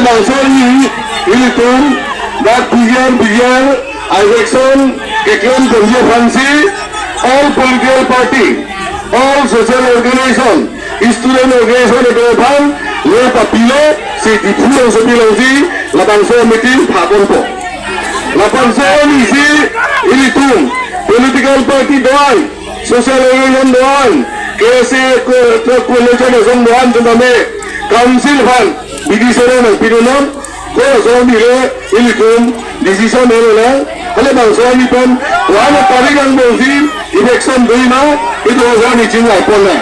langsung ini tuh dan biar election iklan kerja fancy all political party all social organization student organization itu pan lepas pilih si dipulang sebilang si langsung meeting pakon po langsung ini tuh political party doang social organization doang KSA coalition doang cuma council fan bidisaran pirunan ko so dire ilikum decision nela hale bangsa ni pon wala parigang bozi election doina itu ozani jinga pona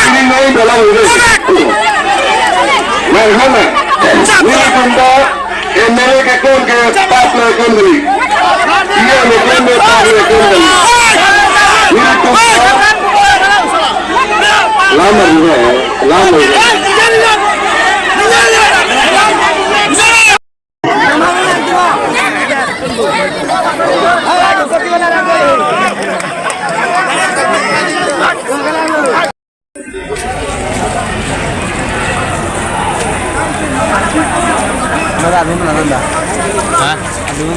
ini ngai dalam ini mereka ni benda MLA के कौन के पाप ले कौन गई ये लोगों ने पाप ले कौन गई ये तो लामर है लामर Hah? Aduh,